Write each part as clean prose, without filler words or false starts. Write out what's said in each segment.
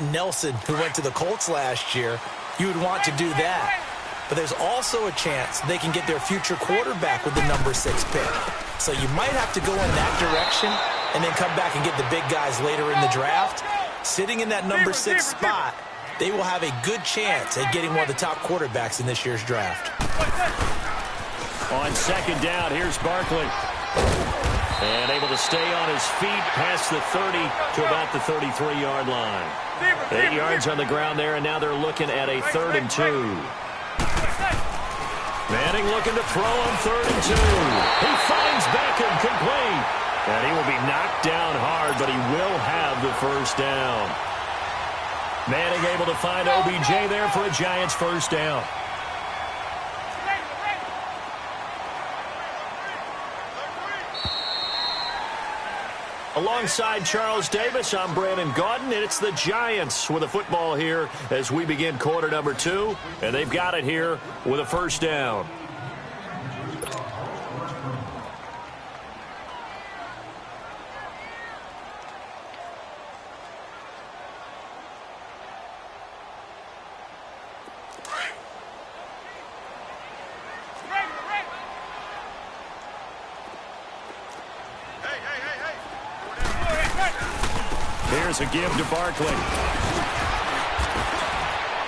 Quentin Nelson, who went to the Colts last year, you would want to do that. But there's also a chance they can get their future quarterback with the number 6 pick. So you might have to go in that direction and then come back and get the big guys later in the draft. Sitting in that number 6 spot, they will have a good chance at getting one of the top quarterbacks in this year's draft. On second down, here's Barkley. And able to stay on his feet past the 30 to about the 33-yard line. 8 yards on the ground there, and now they're looking at a 3rd and 2. Manning looking to throw on 3rd and 2. He finds Beckham complete. And he will be knocked down hard, but he will have the first down. Manning able to find OBJ there for a Giants first down. Alongside Charles Davis, I'm Brandon Gaudin, and it's the Giants with the football here as we begin quarter number 2, and they've got it here with a first down. Here's a give to Barkley.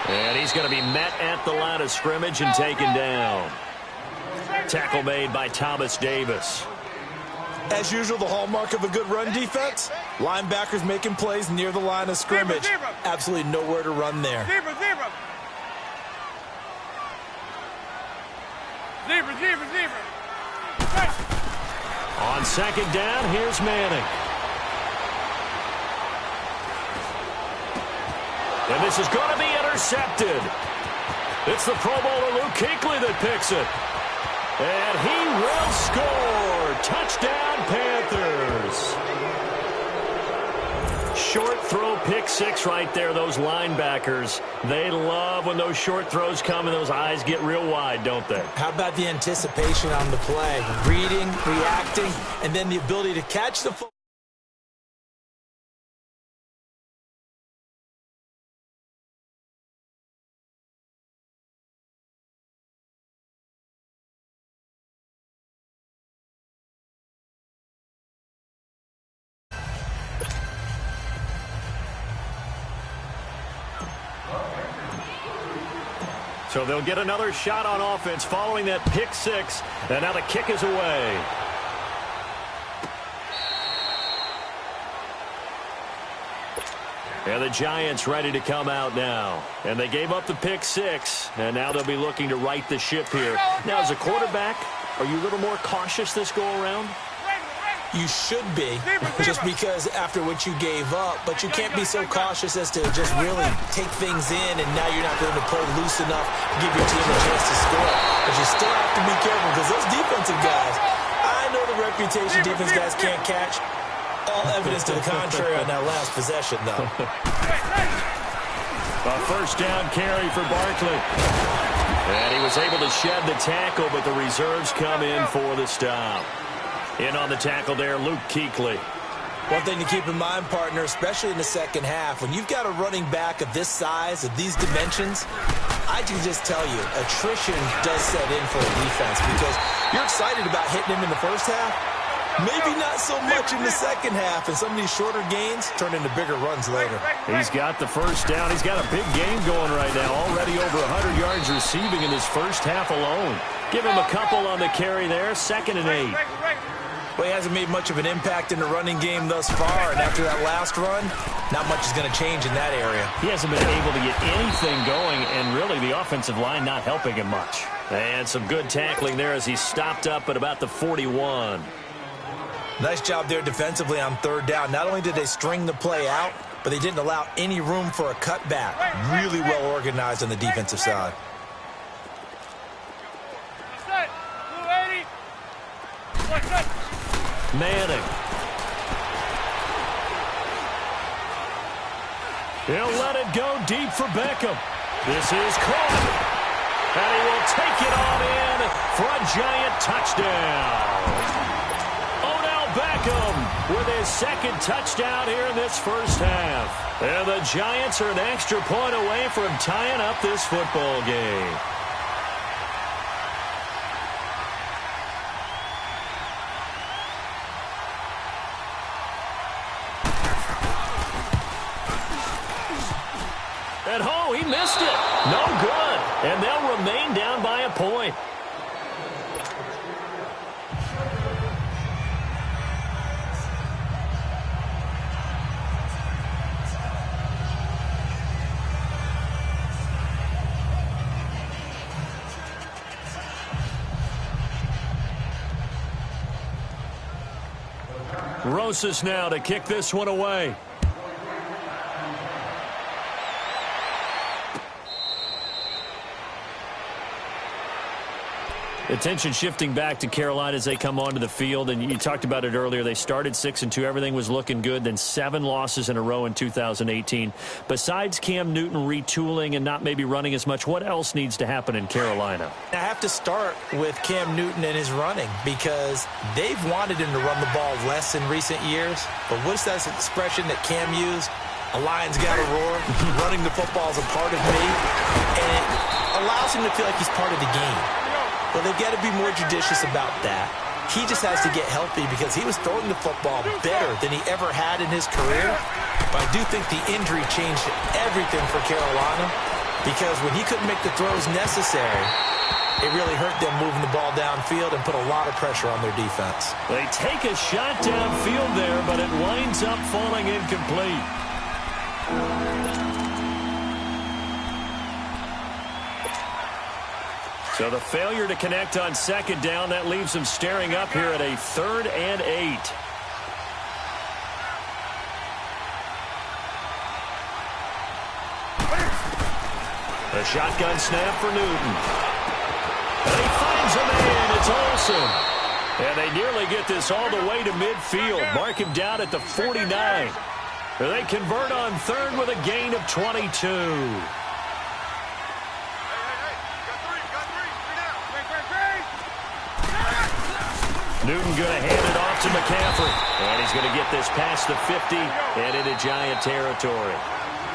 And he's going to be met at the line of scrimmage and taken down. Tackle made by Thomas Davis. As usual, the hallmark of a good run defense, linebackers making plays near the line of scrimmage. Absolutely nowhere to run there. On second down, here's Manning. And this is going to be intercepted. It's the Pro Bowler Luke Kuechly that picks it. And he will score. Touchdown, Panthers. Short throw, pick 6 right there. Those linebackers, they love when those short throws come and those eyes get real wide, don't they? How about the anticipation on the play? Reading, reacting, and then the ability to catch the football. So they'll get another shot on offense following that pick 6. And now the kick is away. And the Giants ready to come out now. And they gave up the pick 6. And now they'll be looking to right the ship here. Now, as a quarterback, are you a little more cautious this go-around? You should be, just because after what you gave up, but you can't be so cautious as to just really take things in, and now you're not going to play loose enough to give your team a chance to score. But you still have to be careful, because those defensive guys, I know the reputation defense guys can't catch. All evidence to the contrary on that last possession, though. A first down carry for Barkley. And he was able to shed the tackle, but the reserves come in for the stop. In on the tackle there, Luke Kuechly. One thing to keep in mind, partner, especially in the second half, when you've got a running back of this size, of these dimensions, I can just tell you, attrition does set in for a defense because you're excited about hitting him in the first half. Maybe not so much in the second half, and some of these shorter gains turn into bigger runs later. He's got the first down. He's got a big game going right now. Already over 100 yards receiving in his first half alone. Give him a couple on the carry there. 2nd and 8. Well, he hasn't made much of an impact in the running game thus far, and after that last run, not much is going to change in that area. He hasn't been able to get anything going, and really the offensive line not helping him much. And some good tackling there as he stopped up at about the 41. Nice job there defensively on 3rd down. Not only did they string the play out, but they didn't allow any room for a cutback. Really well organized on the defensive side. Manning. He'll let it go deep for Beckham. This is caught. And he will take it on in for a Giant touchdown. Odell Beckham Beckham with his second touchdown here in this first half. And the Giants are an extra point away from tying up this football game. And oh, he missed it. No good. And they'll remain down by a point. Rosas now to kick this one away. Attention shifting back to Carolina as they come onto the field, and you talked about it earlier. They started 6-2. Everything was looking good. Then 7 losses in a row in 2018. Besides Cam Newton retooling and not maybe running as much, what else needs to happen in Carolina? I have to start with Cam Newton and his running because they've wanted him to run the ball less in recent years. But what's that expression that Cam used? A lion's got to roar. Running the football is a part of me, and it allows him to feel like he's part of the game. Well, they've got to be more judicious about that. He just has to get healthy because he was throwing the football better than he ever had in his career. But I do think the injury changed everything for Carolina because when he couldn't make the throws necessary, it really hurt them moving the ball downfield and put a lot of pressure on their defense. They take a shot downfield there, but it winds up falling incomplete. So the failure to connect on second down, that leaves them staring up here at a 3rd and 8. A shotgun snap for Newton. And he finds a man. It's Olsen. And they nearly get this all the way to midfield. Mark him down at the 49. They convert on 3rd with a gain of 22. Newton going to hand it off to McCaffrey. And he's going to get this past the 50 and into Giant territory.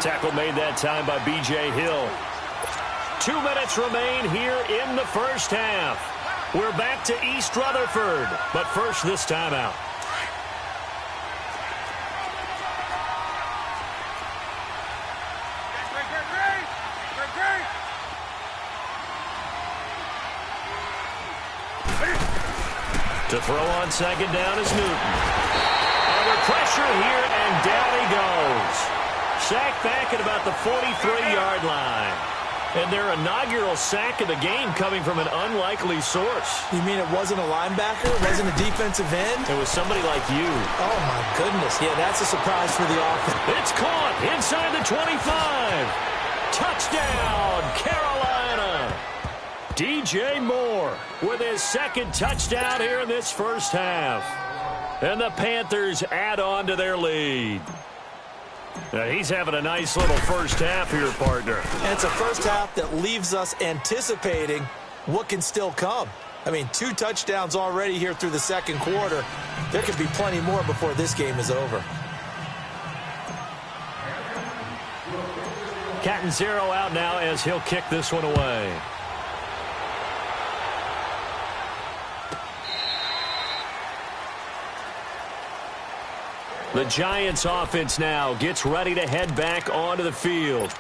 Tackle made that time by B.J. Hill. 2 minutes remain here in the first half. We're back to East Rutherford. But first, this timeout. To throw on second down is Newton. Under pressure here, and down he goes. Sacked back at about the 43-yard line. And their inaugural sack of the game coming from an unlikely source. You mean it wasn't a linebacker? It wasn't a defensive end? It was somebody like you. Oh, my goodness. Yeah, that's a surprise for the offense. It's caught inside the 25. Touchdown, Carolina. DJ Moore with his second touchdown here in this first half. And the Panthers add on to their lead. Now he's having a nice little first half here, partner. And it's a first half that leaves us anticipating what can still come. I mean, 2 touchdowns already here through the second quarter. There could be plenty more before this game is over. Catanzaro out now as he'll kick this one away. The Giants offense now gets ready to head back onto the field.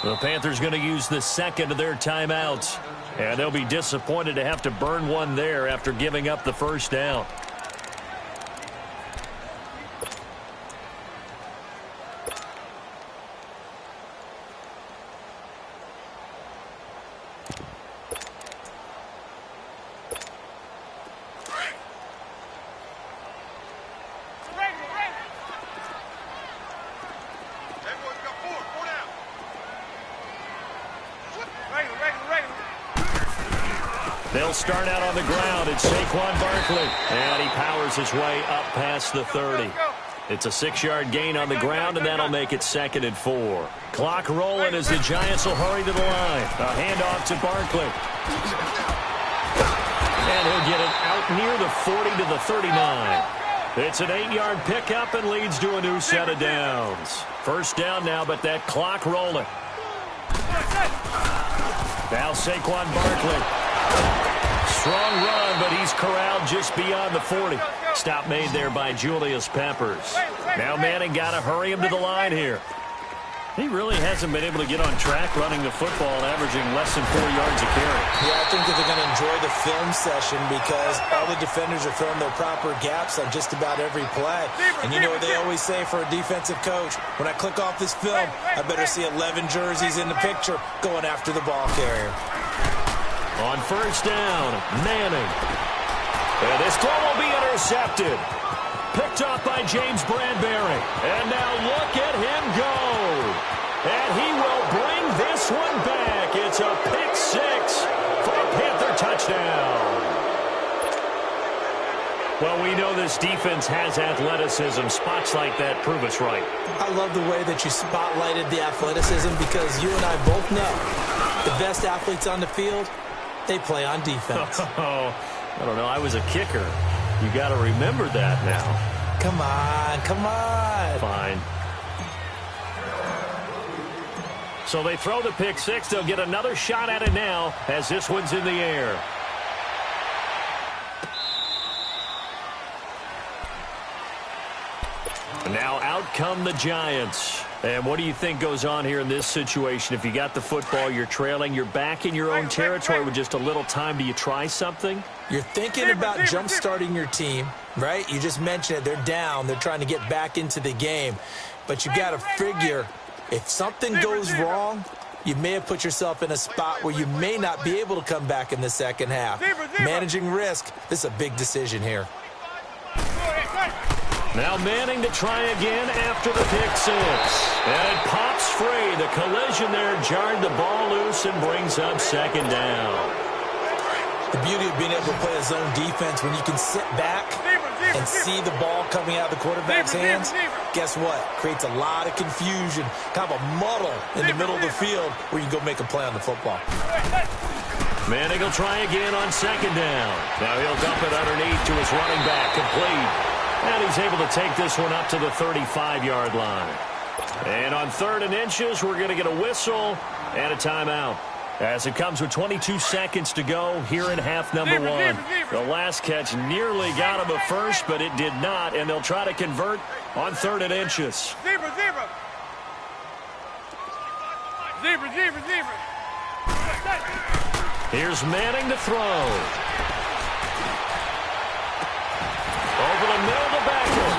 The Panthers going to use the second of their timeouts. And they'll be disappointed to have to burn one there after giving up the first down. They'll start out on the ground. It's Saquon Barkley. And he powers his way up past the 30. It's a 6-yard gain on the ground, and that'll make it 2nd and 4. Clock rolling as the Giants will hurry to the line. A handoff to Barkley. And he'll get it out near the 40 to the 39. It's an 8-yard pickup and leads to a new set of downs. First down now, but that clock rolling. Now Saquon Barkley. Strong run, but he's corralled just beyond the 40. Stop made there by Julius Peppers. Now Manning got to hurry him to the line here. He really hasn't been able to get on track running the football and averaging less than 4 yards a carry. Yeah, I think that they're going to enjoy the film session because all the defenders are throwing their proper gaps on just about every play. And you know what they always say for a defensive coach? When I click off this film, I better see 11 jerseys in the picture going after the ball carrier. On first down, Manning. And this throw will be intercepted. Picked up by James Bradbury. And now look at him go. And he will bring this one back. It's a pick 6 for a Panther touchdown. Well, we know this defense has athleticism. Spots like that prove us right. I love the way that you spotlighted the athleticism because you and I both know the best athletes on the field, they play on defense. Oh, I don't know. I was a kicker. You got to remember that now. Come on, come on. Fine. So they throw the pick 6. They'll get another shot at it now as this one's in the air. Now out come the Giants. And what do you think goes on here in this situation? If you got the football, you're trailing, you're back in your own territory with just a little time. Do you try something? You're thinking about jump-starting your team, right? You just mentioned it. They're down. They're trying to get back into the game. But you got to figure if something goes wrong, you may have put yourself in a spot where you may not be able to come back in the second half. Managing risk, this is a big decision here. Now Manning to try again after the pick 6. And it pops free. The collision there jarred the ball loose and brings up second down. The beauty of being able to play a zone defense when you can sit back and see the ball coming out of the quarterback's hands, guess what? Creates a lot of confusion, kind of a muddle in the middle of the field where you can go make a play on the football. Manning will try again on second down. Now he'll dump it underneath to his running back, complete. And he's able to take this one up to the 35-yard line. And on 3rd and inches, we're going to get a whistle and a timeout. As it comes with 22 seconds to go here in half number 1. The last catch nearly got him a first, but it did not. And they'll try to convert on 3rd and inches. Here's Manning to throw. Over the middle to Beckham.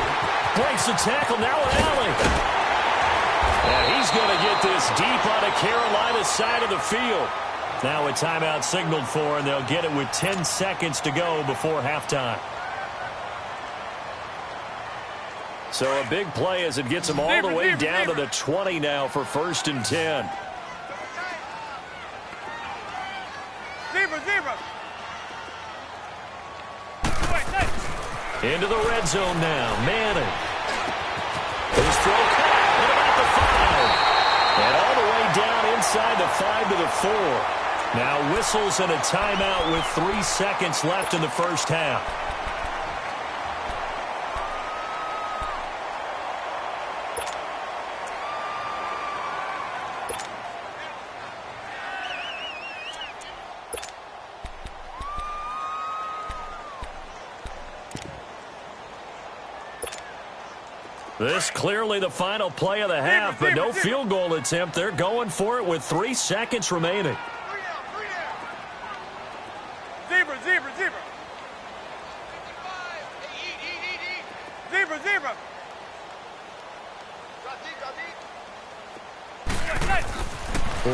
Breaks the tackle, now an alley. And he's going to get this deep on the Carolina side of the field. Now a timeout signaled for, and they'll get it with 10 seconds to go before halftime. So a big play as it gets them all the way down to the 20 now for 1st and 10. Into the red zone now. Manning. His throw caught at about the 5. And all the way down inside the 5 to the 4. Now whistles and a timeout with 3 seconds left in the first half. This clearly the final play of the half, but no field goal attempt. They're going for it with 3 seconds remaining.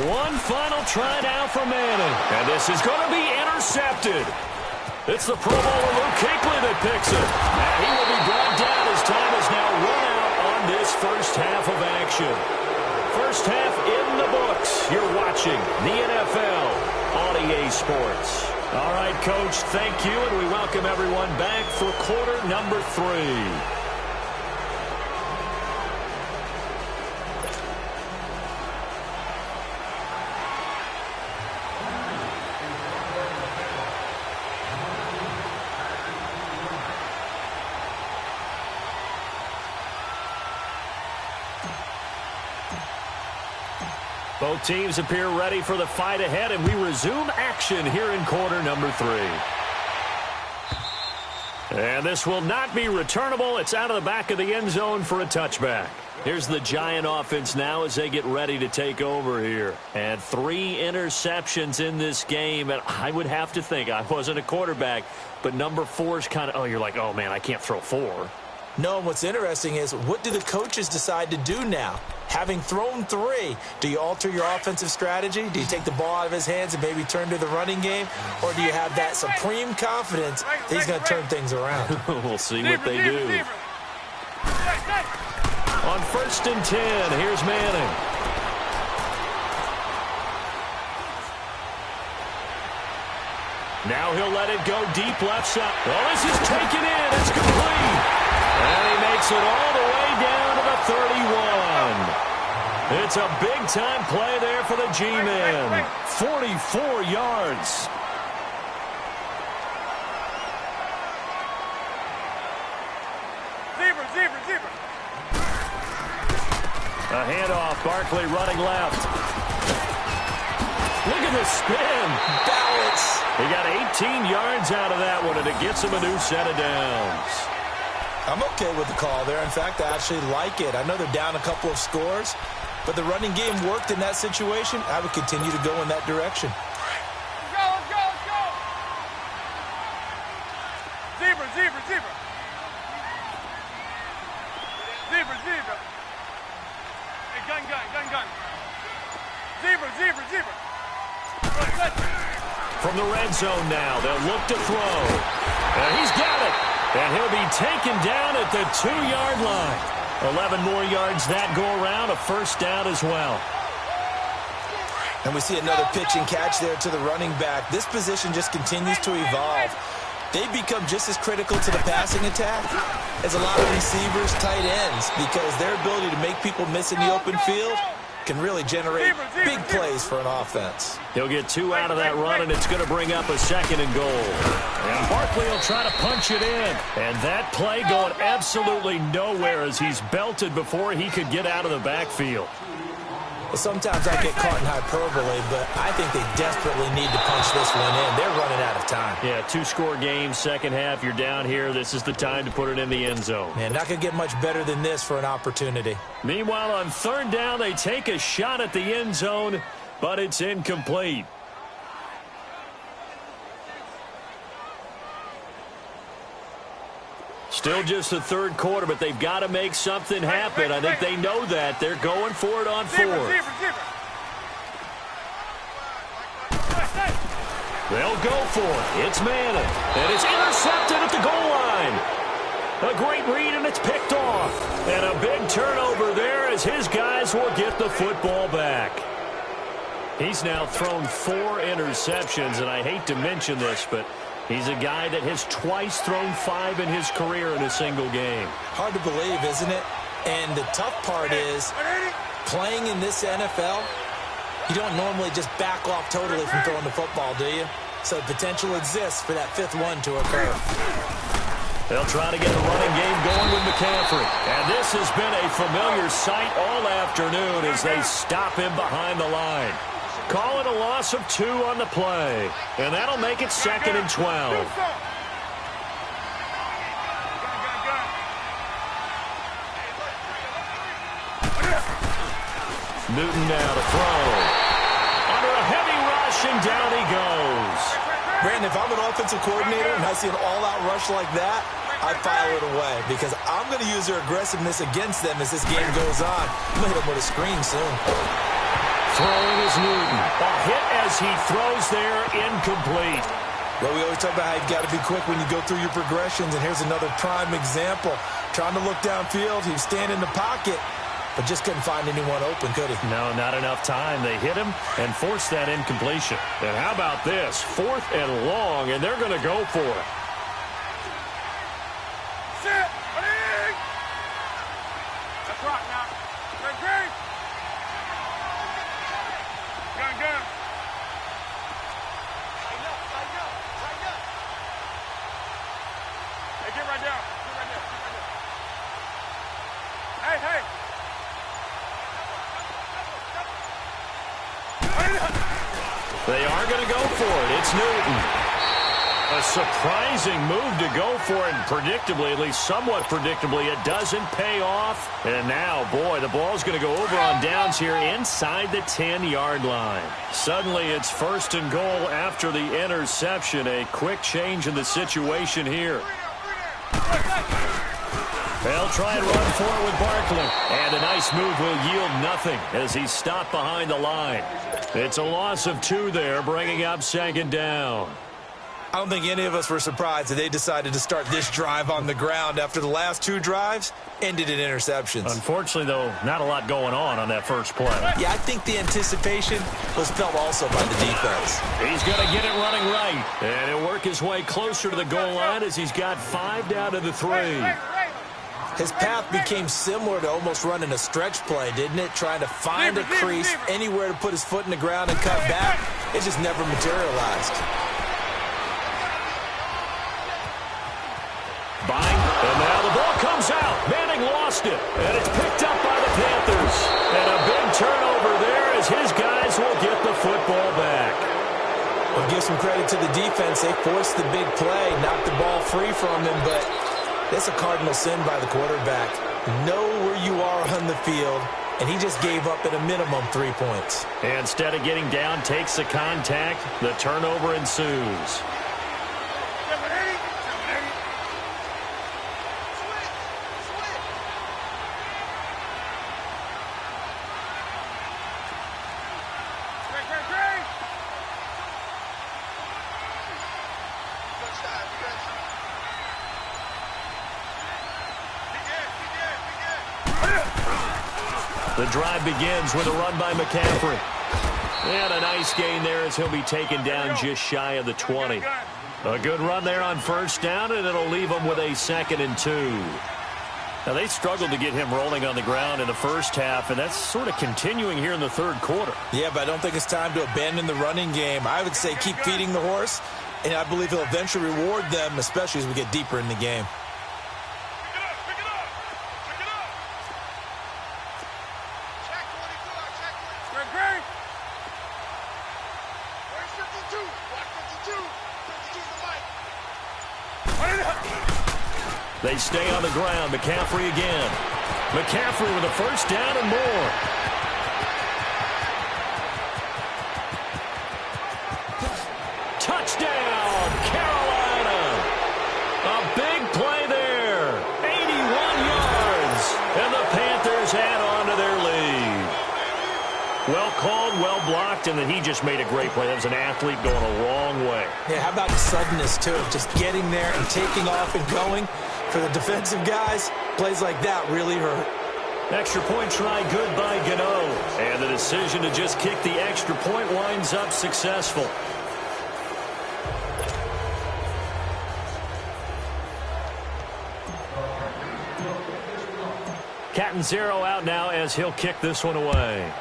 One final try now for Manning. And this is going to be intercepted. It's the Pro Bowler Luke Kuechly that picks it. And he will be brought down as time is now run out on this first half of action. First half in the books. You're watching the NFL on EA Sports. All right, Coach, thank you, and we welcome everyone back for quarter number 3. Both teams appear ready for the fight ahead, and we resume action here in quarter number 3. And this will not be returnable. It's out of the back of the end zone for a touchback. Here's the Giant offense now as they get ready to take over here. And 3 interceptions in this game. And I would have to think, I wasn't a quarterback, but number 4 is kind of, you're like, oh, man, I can't throw 4. No, and what's interesting is, what do the coaches decide to do now? Having thrown 3, do you alter your offensive strategy? Do you take the ball out of his hands and maybe turn to the running game? Or do you have that supreme confidence that he's going to turn things around? We'll see what they do. On 1st and 10, here's Manning. Now he'll let it go deep left side. Well, this is taken in. It's complete. And he makes it all the way down to the 31. It's a big-time play there for the G-Men. 44 yards. Zebra. A handoff. Barkley running left. Look at the spin. Balance. He got 18 yards out of that one, and it gets him a new set of downs. I'm okay with the call there. In fact, I actually like it. I know they're down a couple of scores, but the running game worked in that situation. I would continue to go in that direction. Let's go. Zebra. Hey, gun. Zebra. From the red zone now, they'll look to throw. And he's got it. And he'll be taken down at the 2-yard line. 11 more yards that go around, a first down as well. And we see another pitch and catch there to the running back. This position just continues to evolve. They become just as critical to the passing attack as a lot of receivers, tight ends, because their ability to make people miss in the open field can really generate big plays for an offense. He'll get 2 out of that run, and it's going to bring up a 2nd and goal. And Barkley will try to punch it in. And that play going absolutely nowhere as he's belted before he could get out of the backfield. Well, sometimes I get caught in hyperbole, but I think they desperately need to punch this one in. They're running out of time. Yeah, 2-score game, second half, you're down here. This is the time to put it in the end zone. Man, not going to get much better than this for an opportunity. Meanwhile, on 3rd down, they take a shot at the end zone, but it's incomplete. Still just the 3rd quarter, but they've got to make something happen. I think they know that. They're going for it on 4th. They'll go for it. It's Manning. And it's intercepted at the goal line. A great read, and it's picked off. And a big turnover there as his guys will get the football back. He's now thrown 4 interceptions, and I hate to mention this, but he's a guy that has twice thrown 5 in his career in a single game. Hard to believe, isn't it? And the tough part is, playing in this NFL, you don't normally just back off totally from throwing the football, do you? So potential exists for that 5th one to occur. They'll try to get the running game going with McCaffrey. And this has been a familiar sight all afternoon as they stop him behind the line. Call it a loss of 2 on the play. And that'll make it 2nd and 12. Newton now to throw. Under a heavy rush, and down he goes. Brandon, if I'm an offensive coordinator and I see an all-out rush like that, I file it away because I'm going to use their aggressiveness against them as this game goes on. I'm going to hit them with a screen soon. Throwing is Newton. A hit as he throws there, incomplete. Well, we always talk about how you've got to be quick when you go through your progressions, and here's another prime example. Trying to look downfield, he was standing in the pocket, but just couldn't find anyone open, could he? No, not enough time. They hit him and forced that incompletion. And how about this? 4th and long, and they're going to go for it. Sit. Ready? That's right now. Ready? Gun, gun. Tighten up, tighten up, tighten up. Hey, get right down. Get right down. Get right down. Hey, hey. They are going to go for it. It's Newton. A surprising move to go for it, and predictably, at least somewhat predictably, it doesn't pay off. And now, boy, the ball's going to go over on downs here inside the 10-yard line. Suddenly, it's 1st and goal after the interception. A quick change in the situation here. They'll try and run for it with Barkley. And a nice move will yield nothing as he's stopped behind the line. It's a loss of 2 there, bringing up 2nd down. I don't think any of us were surprised that they decided to start this drive on the ground after the last 2 drives ended in interceptions. Unfortunately, though, not a lot going on that first play. Yeah, I think the anticipation was felt also by the defense. He's going to get it running right. And he'll work his way closer to the goal line as he's got 5 down to the 3. His path became similar to almost running a stretch play, didn't it? Trying to find a crease, anywhere to put his foot in the ground and cut back. It just never materialized. And now the ball comes out. Manning lost it. And it's picked up by the Panthers. And a big turnover there as his guys will get the football back. Well, give some credit to the defense. They forced the big play, knocked the ball free from him, but that's a cardinal sin by the quarterback. Know where you are on the field, and he just gave up at a minimum 3 points. And instead of getting down, takes the contact. The turnover ensues. The drive begins with a run by McCaffrey. And a nice gain there as he'll be taken down just shy of the 20. A good run there on 1st down, and it'll leave him with a 2nd and 2. Now, they struggled to get him rolling on the ground in the first half, and that's sort of continuing here in the 3rd quarter. Yeah, but I don't think it's time to abandon the running game. I would say keep feeding the horse, and I believe he'll eventually reward them, especially as we get deeper in the game. They stay on the ground. McCaffrey again. McCaffrey with a 1st down and more. Touchdown, Carolina. A big play there. 81 yards. And the Panthers add on to their lead. Well called, well blocked, and then he just made a great play. That was an athlete going a long way. Yeah, how about the suddenness, too, of just getting there and taking off and going? For the defensive guys, plays like that really hurt. Extra point try good by Gano. And the decision to just kick the extra point winds up successful. Cat and 0 out now as he'll kick this one away.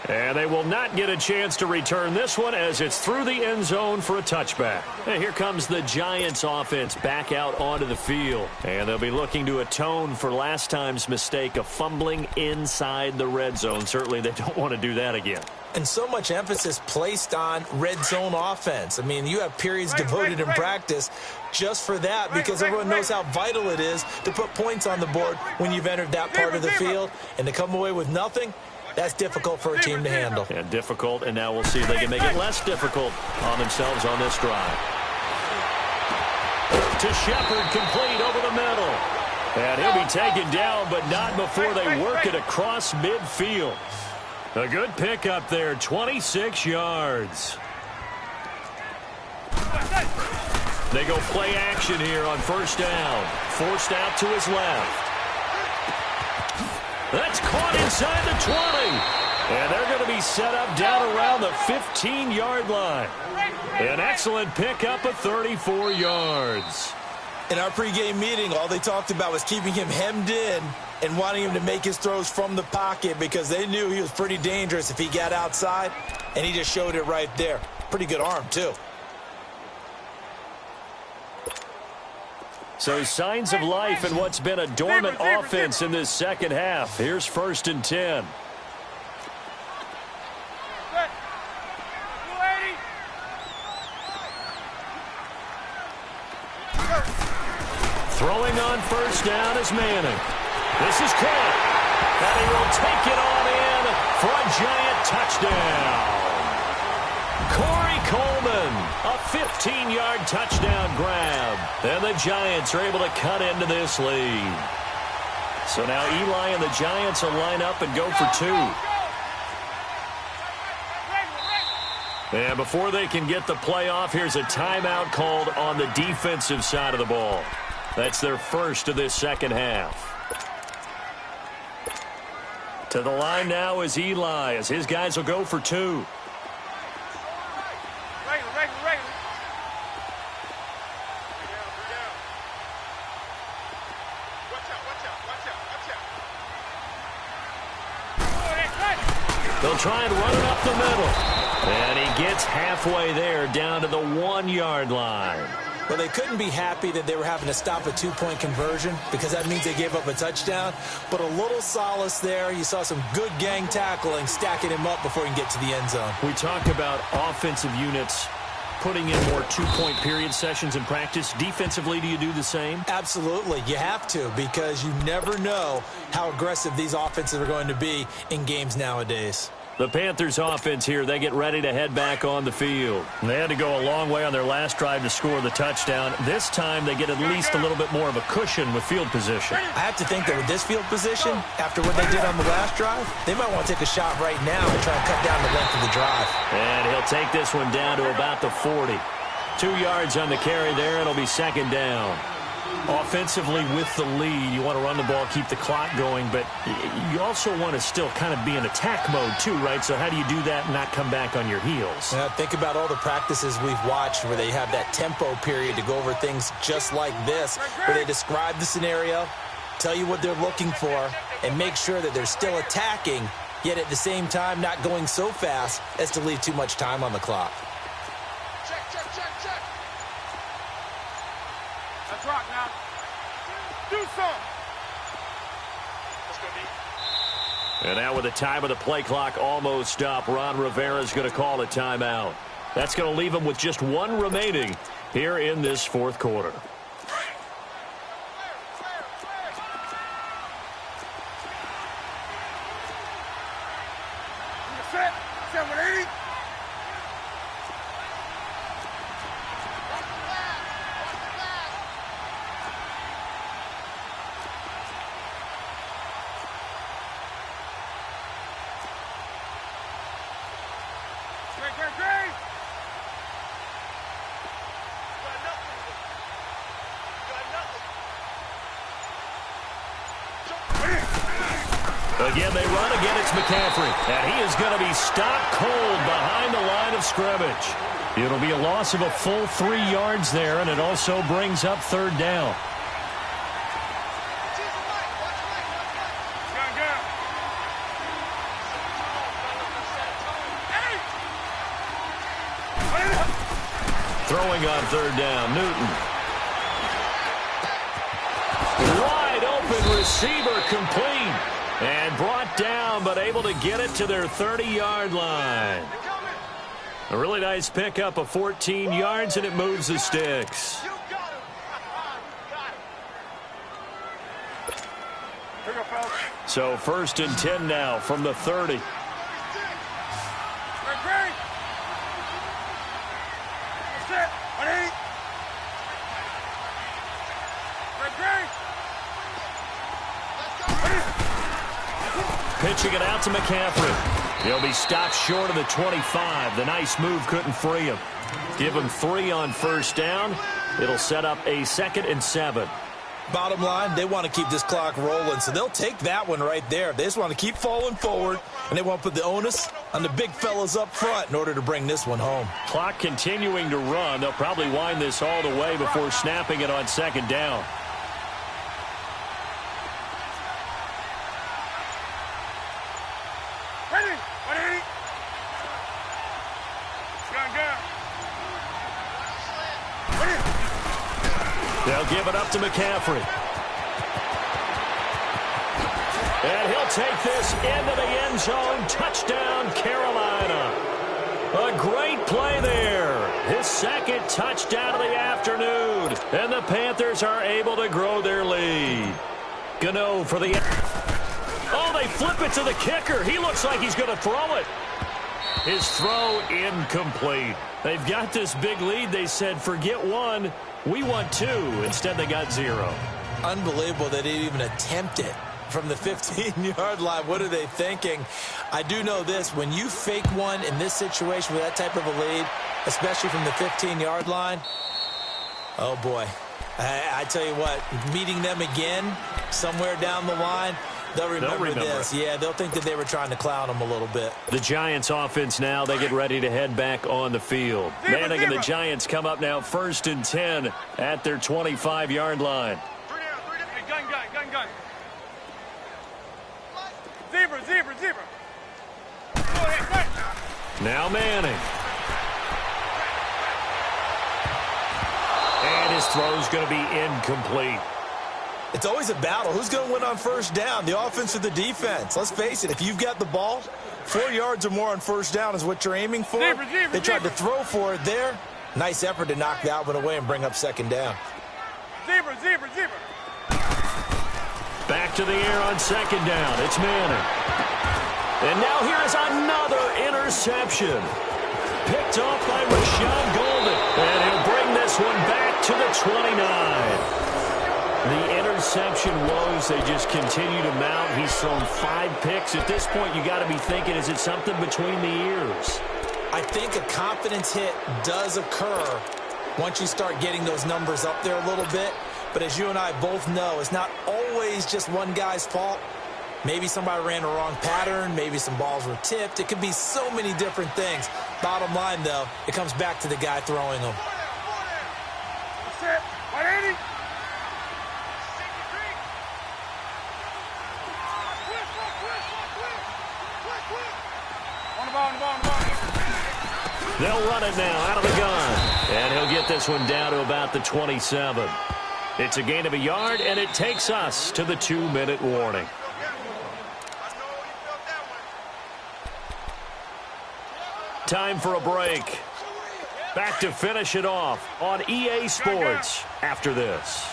And they will not get a chance to return this one as it's through the end zone for a touchback. And here comes the Giants offense back out onto the field. And they'll be looking to atone for last time's mistake of fumbling inside the red zone. Certainly they don't want to do that again. And so much emphasis placed on red zone offense. I mean, you have periods devoted in practice just for that because everyone knows how vital it is to put points on the board when you've entered that part of the field. And to come away with nothing, that's difficult for a team to handle. Yeah, difficult, and now we'll see if they can make it less difficult on themselves on this drive. To Shepard, complete over the middle. And he'll be taken down, but not before they work it across midfield. A good pickup there, 26 yards. They go play action here on first down. Forced out to his left. That's caught inside the 20. And they're going to be set up down around the 15-yard line. An excellent pickup of 34 yards. In our pregame meeting, all they talked about was keeping him hemmed in and wanting him to make his throws from the pocket because they knew he was pretty dangerous if he got outside, and he just showed it right there. Pretty good arm, too. So signs of life in what's been a dormant offense in this second half. Here's 1st and 10. Throwing on first down is Manning. This is caught. And he will take it on in for a giant touchdown. Corey Coleman, a 15-yard touchdown grab. And the Giants are able to cut into this lead. So now Eli and the Giants will line up and go for 2. And before they can get the play off, here's a timeout called on the defensive side of the ball. That's their first of this second half. To the line now is Eli, as his guys will go for 2. They'll try and run it up the middle. And he gets halfway there down to the 1-yard line. Well, they couldn't be happy that they were having to stop a 2-point conversion because that means they gave up a touchdown. But a little solace there. You saw some good gang tackling, stacking him up before he can get to the end zone. We talked about offensive units putting in more 2-point period sessions in practice. Defensively, do you do the same? Absolutely. You have to because you never know how aggressive these offenses are going to be in games nowadays. The Panthers offense here, they get ready to head back on the field. They had to go a long way on their last drive to score the touchdown. This time they get at least a little bit more of a cushion with field position. I have to think that with this field position, after what they did on the last drive, they might want to take a shot right now and try and cut down the length of the drive. And he'll take this one down to about the 40. 2 yards on the carry there. It'll be second down. Offensively with the lead, you want to run the ball, keep the clock going, but you also want to still kind of be in attack mode too, right? So how do you do that and not come back on your heels? Think about all the practices we've watched where they have that tempo period to go over things just like this, where they describe the scenario, tell you what they're looking for, and make sure that they're still attacking, yet at the same time not going so fast as to leave too much time on the clock. Let's rock now. Do something. And now with the time of the play clock almost up, Ron Rivera's going to call a timeout. That's going to leave him with just 1 remaining here in this 4th quarter. Set. 780. Again, they run. Again, it's McCaffrey. And he is going to be stopped cold behind the line of scrimmage. It'll be a loss of a full 3 yards there, and it also brings up 3rd down. Throwing on 3rd down, Newton. Wide open receiver complete. And brought down, but able to get it to their 30-yard line. A really nice pickup of 14 yards, and it moves the sticks. So 1st and 10 now from the 30. Pitching it out to McCaffrey. He'll be stopped short of the 25. The nice move couldn't free him. Give them 3 on first down. It'll set up a 2nd and 7. Bottom line, they want to keep this clock rolling, so they'll take that one right there. They just want to keep falling forward, and they want to put the onus on the big fellas up front in order to bring this one home. Clock continuing to run. They'll probably wind this all the way before snapping it on 2nd down. Ready? Ready? Gun. They'll give it up to McCaffrey. And he'll take this into the end zone. Touchdown, Carolina. A great play there. His 2nd touchdown of the afternoon. And the Panthers are able to grow their lead. Gano for the... Oh, they flip it to the kicker. He looks like he's going to throw it. His throw incomplete. They've got this big lead. They said, forget 1. We want 2. Instead, they got 0. Unbelievable that they even attempt it from the 15-yard line. What are they thinking? I do know this. When you fake one in this situation with that type of a lead, especially from the 15-yard line, oh, boy. I tell you what, meeting them again somewhere down the line, they'll remember this. Yeah, they'll think that they were trying to clown them a little bit. The Giants offense now, they get ready to head back on the field. Manning and the Giants come up now 1st and 10 at their 25-yard line. Gun. Zebra. Now Manning. And his throw's going to be incomplete. It's always a battle. Who's going to win on first down, the offense or the defense? Let's face it, if you've got the ball, 4 yards or more on first down is what you're aiming for. They tried to throw for it there. Nice effort to knock that one away and bring up 2nd down. Zebra. Back to the air on 2nd down. It's Manning. And now here is another interception. Picked off by Rashawn Golden. And he'll bring this one back to the 29. The interception woes, they just continue to mount. He's thrown 5 picks. At this point, you got to be thinking, is it something between the ears? I think a confidence hit does occur once you start getting those numbers up there a little bit. But as you and I both know, it's not always just one guy's fault. Maybe somebody ran a wrong pattern. Maybe some balls were tipped. It could be so many different things. Bottom line, though, it comes back to the guy throwing them. They'll run it now out of the gun. And he'll get this one down to about the 27. It's a gain of a yard, and it takes us to the 2-minute warning. Time for a break. Back to finish it off on EA Sports after this.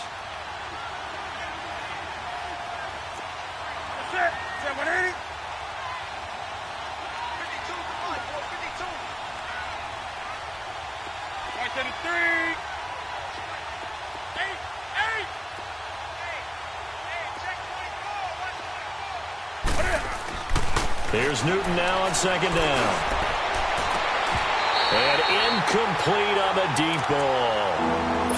Here's Newton now on 2nd down. And incomplete on the deep ball.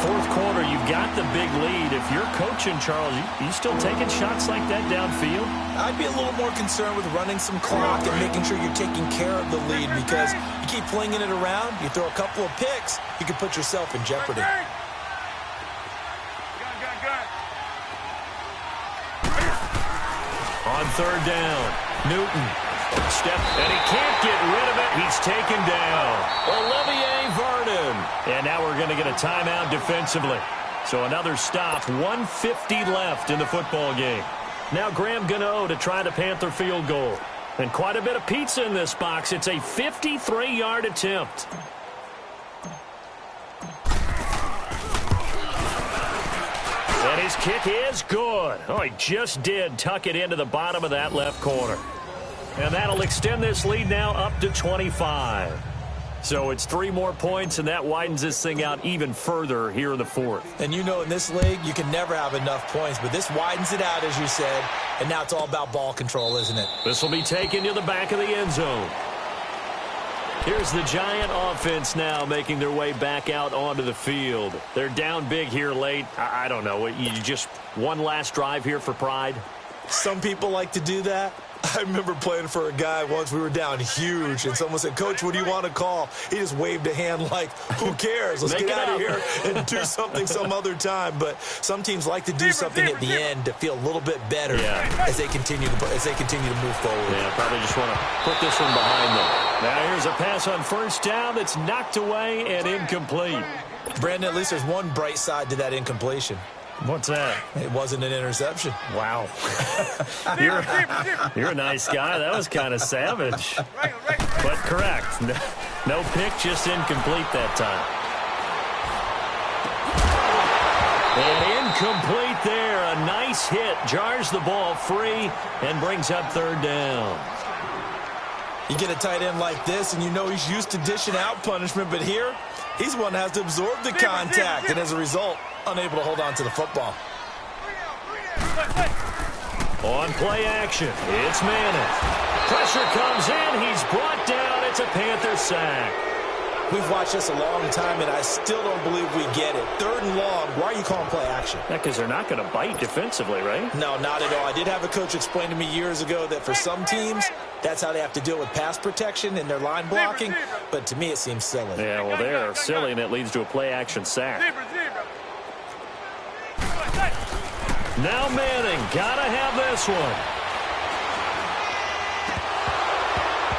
4th quarter, you've got the big lead. If you're coaching, Charles, you still taking shots like that downfield? I'd be a little more concerned with running some clock and making sure you're taking care of the lead, because you keep flinging it around, you throw a couple of picks, you can put yourself in jeopardy. On 3rd down, Newton. Step, and he can't get rid of it. He's taken down. Olivier Vernon. And now we're going to get a timeout defensively. So another stop, 1:50 left in the football game. Now Graham Gano to try the Panther field goal. And quite a bit of pizza in this box. It's a 53-yard attempt. And his kick is good. Oh, he just did tuck it into the bottom of that left corner. And that'll extend this lead now up to 25. So it's 3 more points, and that widens this thing out even further here in the 4th. And you know in this league, you can never have enough points, but this widens it out, as you said, and now it's all about ball control, isn't it? This will be taken to the back of the end zone. Here's the Giant offense now making their way back out onto the field. They're down big here late. I don't know. You just one last drive here for pride? Some people like to do that. I remember playing for a guy once. We were down huge, and someone said, "Coach, what do you want to call?" He just waved a hand like, who cares? Let's get out of here and do something some other time. But some teams like to do something at the end to feel a little bit better as they continue to move forward. Yeah, probably just want to put this one behind them. Now here's a pass on first down that's knocked away and incomplete. Brandon, at least there's one bright side to that incompletion. What's that? It wasn't an interception. Wow. You're a nice guy. That was kind of savage. But correct. No pick, just incomplete that time. And incomplete there. A nice hit. Jars the ball free and brings up third down. You get a tight end like this, and you know he's used to dishing out punishment, but here, he's the one that has to absorb the contact, and as a result, unable to hold on to the football. On play action, it's Manning. Pressure comes in, he's brought down, it's a Panther sack. We've watched this a long time, and I still don't believe we get it. Third and long, why are you calling play action? Yeah, because they're not going to bite defensively, right? No, not at all. I did have a coach explain to me years ago that for some teams, that's how they have to deal with pass protection and their line blocking, but to me it seems silly. Yeah, well, they're silly, and it leads to a play action sack. Now Manning, gotta have this one.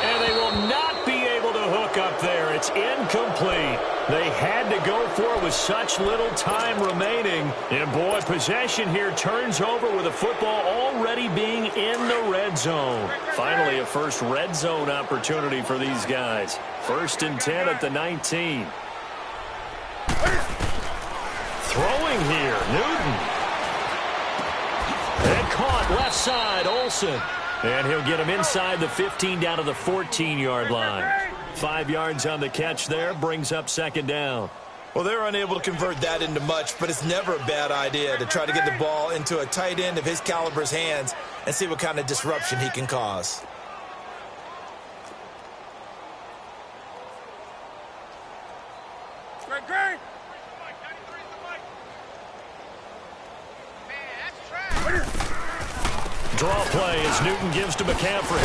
And they will not be able to hook up there. It's incomplete. They had to go for it with such little time remaining. And boy, possession here turns over with the football already being in the red zone. Finally, a first red zone opportunity for these guys. 1st and 10 at the 19. Throwing here, Newton. And caught left side, Olsen. And he'll get him inside the 15 down to the 14-yard line. 5 yards on the catch there, brings up second down. Well, they're unable to convert that into much, but it's never a bad idea to try to get the ball into a tight end of his caliber's hands and see what kind of disruption he can cause. Great. Draw play as Newton gives to McCaffrey.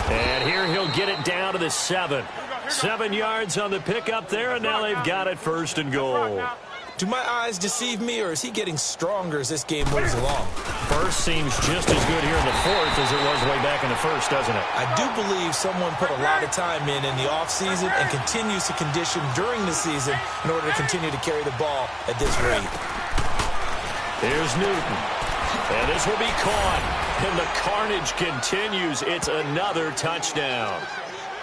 And here he'll get it down to the 7. 7 yards on the pickup there, and now they've got it 1st and goal. Do my eyes deceive me, or is he getting stronger as this game moves along? Burst seems just as good here in the 4th as it was way back in the 1st, doesn't it? I do believe someone put a lot of time in the offseason and continues to condition during the season in order to continue to carry the ball at this rate. Here's Newton. And this will be caught. And the carnage continues. It's another touchdown.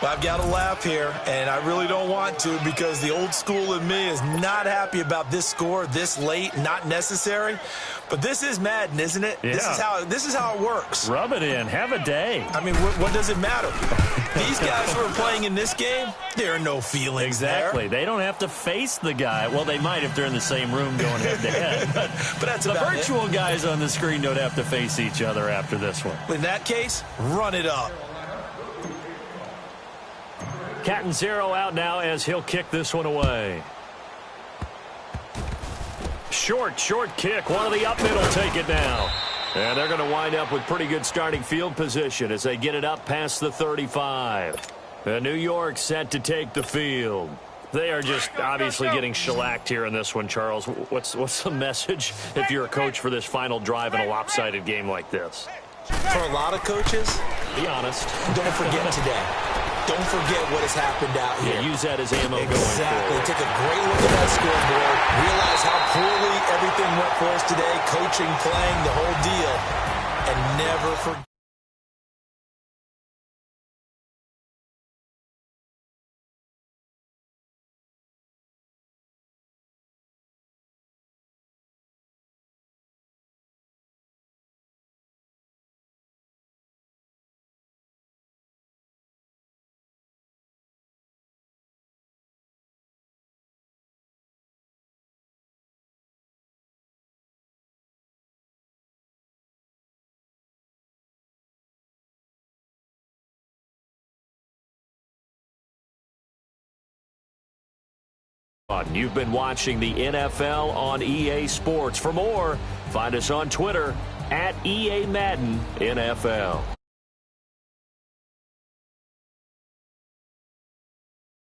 Well, I've got to laugh here, and I really don't want to because the old school in me is not happy about this score this late, not necessary. But this is Madden, isn't it? Yeah. This is how it works. Rub it in. Have a day. I mean, what does it matter? These guys who are playing in this game, there are no feelings Exactly. there. They don't have to face the guy. Well, they might if they're in the same room going head-to-head. But that's the about virtual guys on the screen don't have to face each other after this one. In that case, run it up. Catanzaro out now as he'll kick this one away. Short kick. One of the up middle take it now. And they're going to wind up with pretty good starting field position as they get it up past the 35. And New York set to take the field. They are just obviously getting shellacked here in this one, Charles. What's the message if you're a coach for this final drive in a lopsided game like this? For a lot of coaches, be honest. Don't forget today. Don't forget what has happened out here. Yeah, use that as ammo going forward. Exactly. Take a great look at that scoreboard. Realize how poorly everything went for us today. Coaching, playing, the whole deal. And never forget. You've been watching the NFL on EA Sports. For more, find us on Twitter @EA Madden NFL.